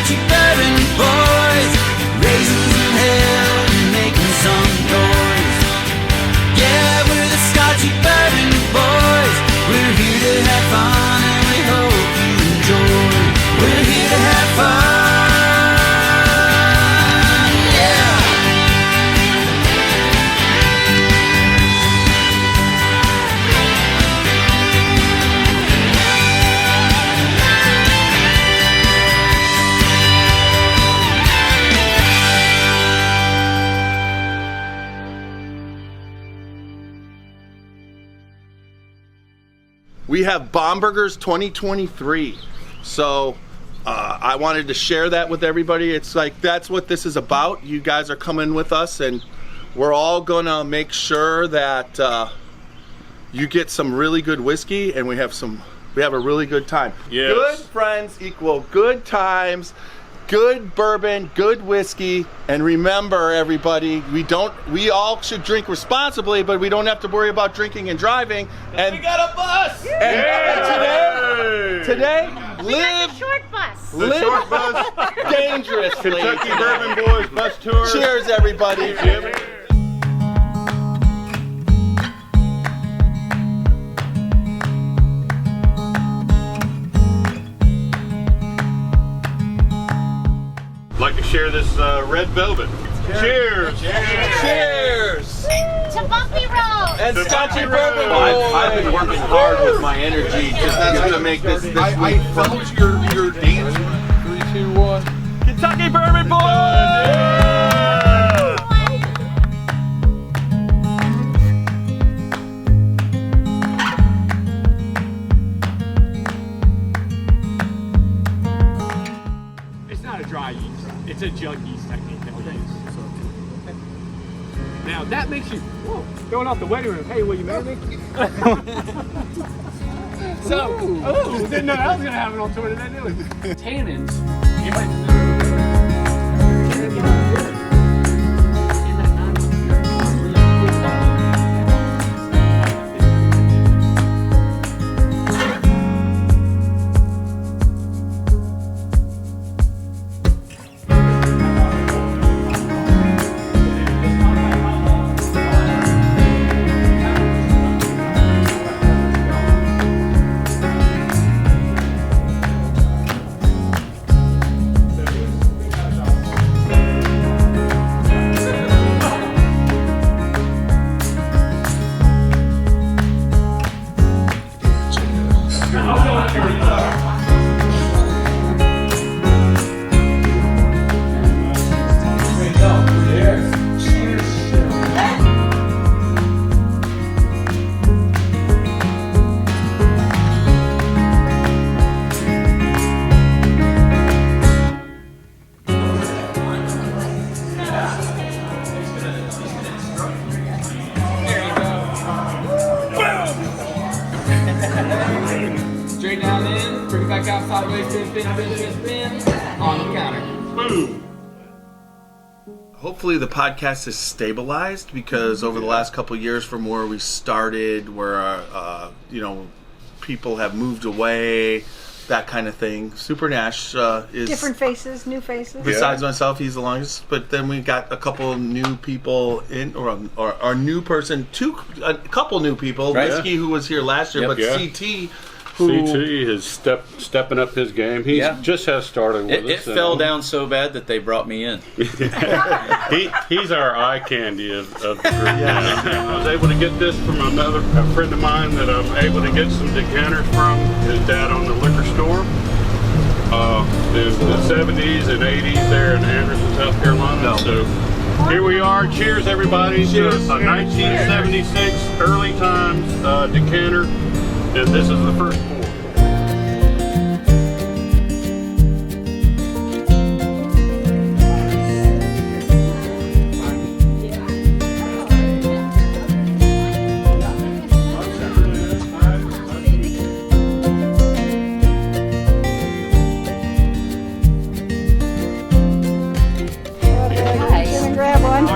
Scotchy Bourbon Boys, raising some hell and making some noise. Yeah, we're the Scotchy Bourbon Boys. We're here to have fun and we hope you enjoy. We're here to have fun. We have Bomburgers 2023, so I wanted to share that with everybody. It's like that's what this is about. You guys are coming with us, and we're all gonna make sure that you get some really good whiskey, and we have a really good time. Yes. Good friends equal good times, good bourbon, good whiskey, and remember, everybody, we all should drink responsibly, but we don't have to worry about drinking and driving. And we got a bus. And today, live the short bus. The short bus. dangerously. Kentucky Bourbon Boys bus tour. Cheers, everybody. I'd like to share this red velvet. Cheers. Cheers. To Bumpy Road. And The Scotchy Bumpy Bourbon Road. Boys. I've been working hard with my energy just to make this week. I felt your dance. 3, 2, 1. Kentucky Bourbon Boys. It's not a dry yeast. It's a jug yeast technique that we use. Now that makes you going off the wedding room. Hey, will you marry me? So, didn't know that was gonna happen on tour today, did we? Tannins. You might. Straight down in, bring it back out sideways, spin, on the counter. Boom. Hopefully the podcast is stabilized, because over the last couple of years from where we started, where people have moved away, that kind of thing. Super Nash is different faces, new faces. Besides myself, he's the longest. But then we got a couple new people in, or a new person, a couple new people. Right. Whiskey, who was here last year, Yep. but Yeah. CT. Who, CT is stepping up his game. He just has started with It us. fell down so bad that they brought me in. He's our eye candy of the group. I was able to get this from a friend of mine that I'm able to get some decanters from. His dad owned a liquor store in the 70s and 80s there in Anderson, South Carolina. So here we are. Cheers, everybody. Cheers. A 1976 early times decanter. And this is the first pour. Grab one.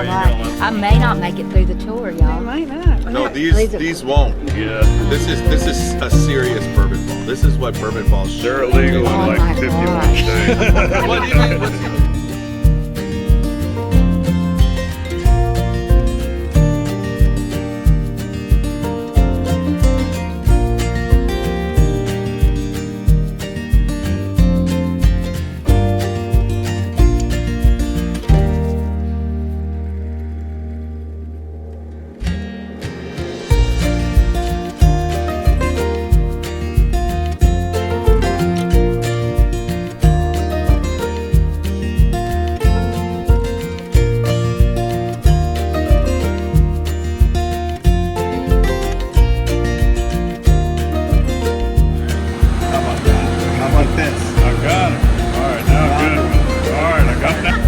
I may not not make it through the tour, y'all. Might not. No, these won't. Yeah. This is a serious bourbon ball. This is what bourbon balls should. They're illegal Oh in my like 51 gosh. states. What do you mean? What's- I got it. All right, now I'm good. All right, I got that.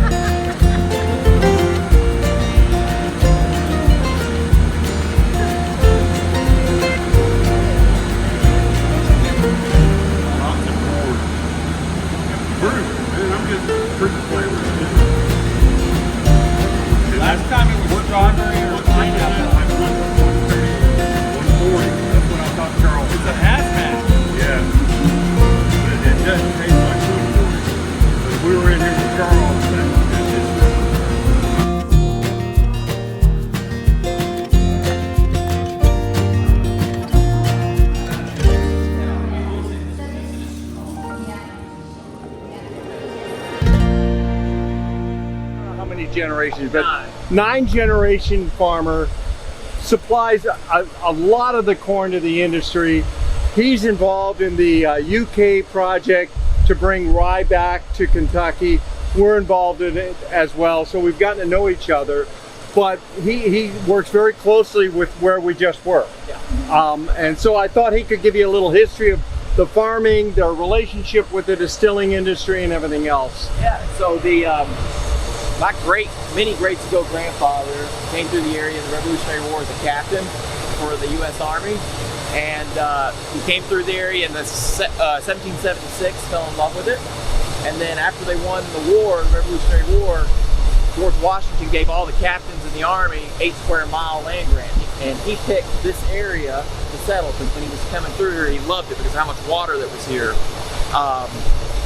Last time it was strawberry or pineapple. 140. That's what I thought Charles. It's a hazmat. Yeah. But it doesn't taste like 140. But we were in here with Charles and How many generations, but 9-generation farmer, supplies a lot of the corn to the industry. He's involved in the UK project to bring rye back to Kentucky. We're involved in it as well, so we've gotten to know each other. But he works very closely with where we just were. And so I thought he could give you a little history of the farming, their relationship with the distilling industry and everything else. Yeah, so my many great-to-go-grandfather came through the area in the Revolutionary War as a captain for the U.S. Army, and he came through the area in 1776, fell in love with it, and then after they won the war, the Revolutionary War, George Washington gave all the captains in the Army 8-square-mile land grant, and he picked this area to settle, because when he was coming through here, he loved it because of how much water that was here.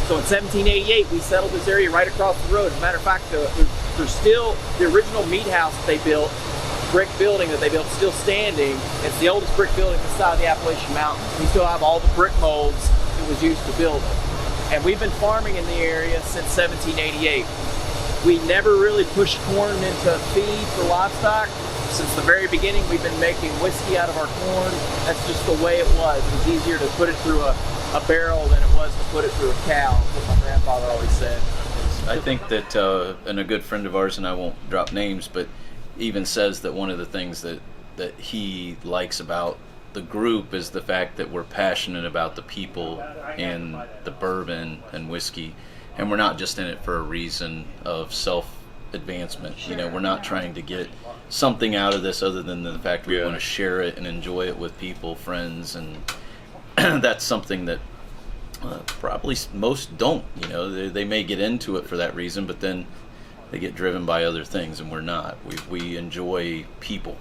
So in 1788, we settled this area right across the road. As a matter of fact, there's still the original meat house that they built, brick building that they built, still standing. It's the oldest brick building this side of the Appalachian Mountains. We still have all the brick molds that was used to build it. And we've been farming in the area since 1788. We never really pushed corn into feed for livestock. Since the very beginning, we've been making whiskey out of our corn. That's just the way it was. It was easier to put it through a barrel than it was to put it through a cow, what my grandfather always said. I think that, and a good friend of ours, and I won't drop names, but even says that one of the things that he likes about the group is the fact that we're passionate about the people in the bourbon and whiskey, and we're not just in it for a reason of self-advancement. You know, we're not trying to get something out of this other than the fact we want to share it and enjoy it with people, friends, and that's something that probably most don't. You know, they may get into it for that reason, but then they get driven by other things, and we're not. We enjoy people,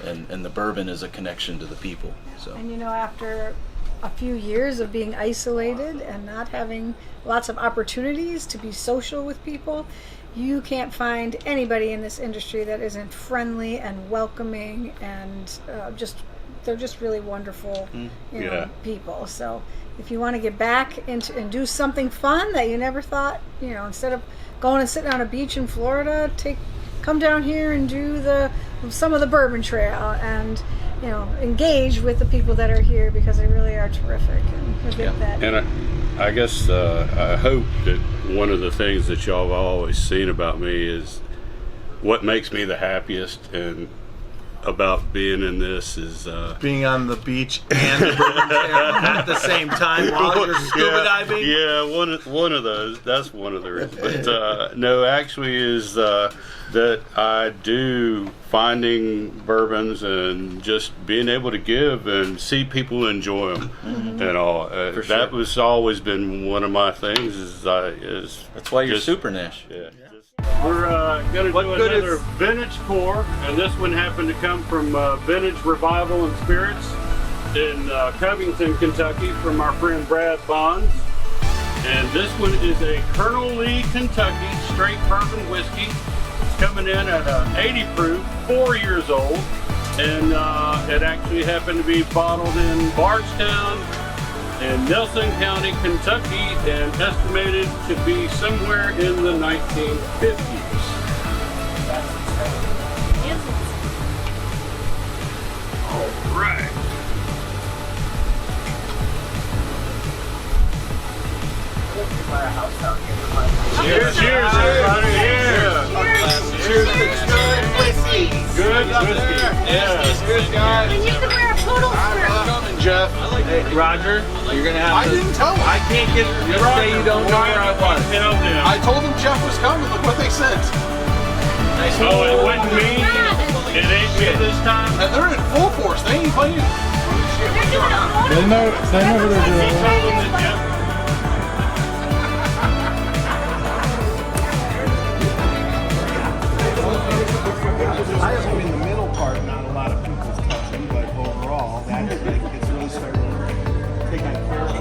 and the bourbon is a connection to the people. So. And you know, after a few years of being isolated and not having lots of opportunities to be social with people, you can't find anybody in this industry that isn't friendly and welcoming and they're just really wonderful, people. So if you want to get back into and do something fun that you never thought, instead of going and sitting on a beach in Florida, come down here and do some of the bourbon trail and engage with the people that are here, because they really are terrific. And I guess I hope that one of the things that y'all have always seen about me is what makes me the happiest and about being in this is being on the beach and the bourbon trail at the same time while you're scuba diving. Yeah, one of those. That's one of the reasons. But no, actually, is that I do finding bourbons and just being able to give and see people enjoy them and all. That was always been one of my things. That's why you're super Nash. Yeah. We're going to do another vintage pour, and this one happened to come from Vintage Revival and Spirits in Covington, Kentucky, from our friend Brad Bonds. And this one is a Colonel Lee, Kentucky straight bourbon whiskey. It's coming in at 80 proof, 4 years old, and it actually happened to be bottled in Bardstown in Nelson County, Kentucky, and estimated to be somewhere in the 1950s. All right. Cheers, cheers, everybody. Yeah. Cheers to good whiskey. Good whiskey. Yeah. Good guys. And you can wear a poodle skirt. Coming, Jeff. Hey, Roger, you're gonna have I didn't tell him. I can't get. Just say you don't know where I was. Tell them. I told them Jeff was coming. Look what they sent. Oh, it wasn't me. It ain't me this time. And they're in full force. They ain't playing. They're doing a photo. They know what they're He doing. told them that Jeff. I in the middle part, not a lot of people's touching, but overall, that's like it's really starting to take on character.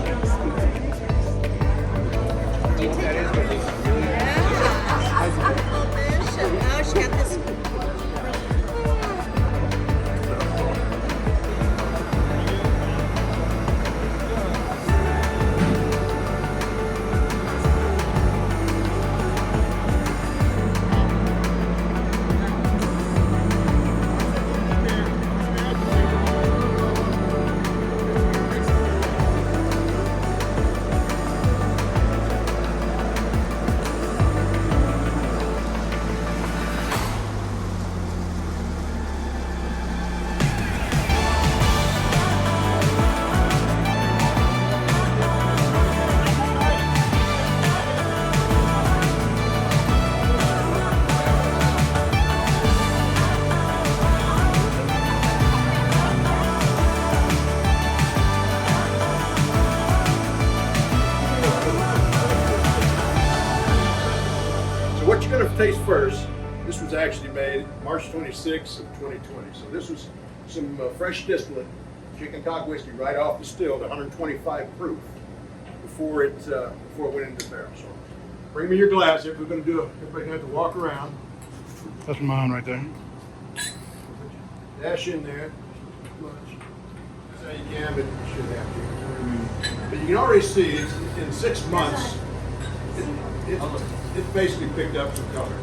What you're going to taste first, this was actually made March 26th of 2020. So this was some fresh distillate, chicken cock whiskey right off the still to 125 proof before it went into the barrel. So bring me your glass. If we're going to do it, everybody have to walk around. That's mine right there. Dash in there. Much. That's how you can, but you should have to. But you can already see it's in 6 months. It's basically picked up some color.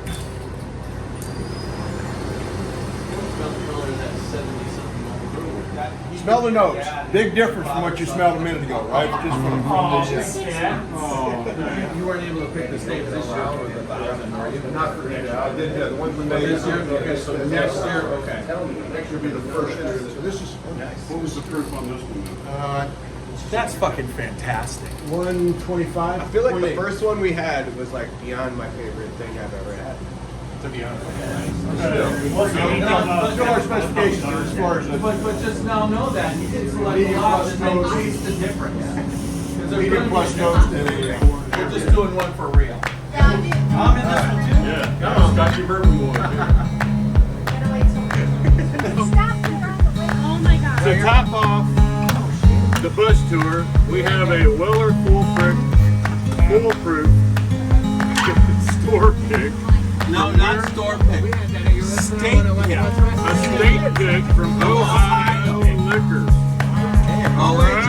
Smell the notes. Big difference from what you smelled a minute ago, right? Just from You weren't able to pick the state this year for the 1,000, were you? Not for next year. I did the one we made This year? Okay, so next year, okay. Next year will be the first year. So this is What was the proof on this one? That's fucking fantastic. 125. I feel like the first one we had was like beyond my favorite thing I've ever had. To be honest. Still our specifications are as far as But just now know that you did select a lot that may taste the difference. Because there's medium gonna plus be a notes difference. and We're just doing one for real. I'm in this one too. Yeah. Come on, Scotchy Bourbon Boys. Oh my God. To top off the bus tour, we have a Weller foolproof store pick. No, not store pick. State pick. A state pick from Ohio Liquor. Oh, wait,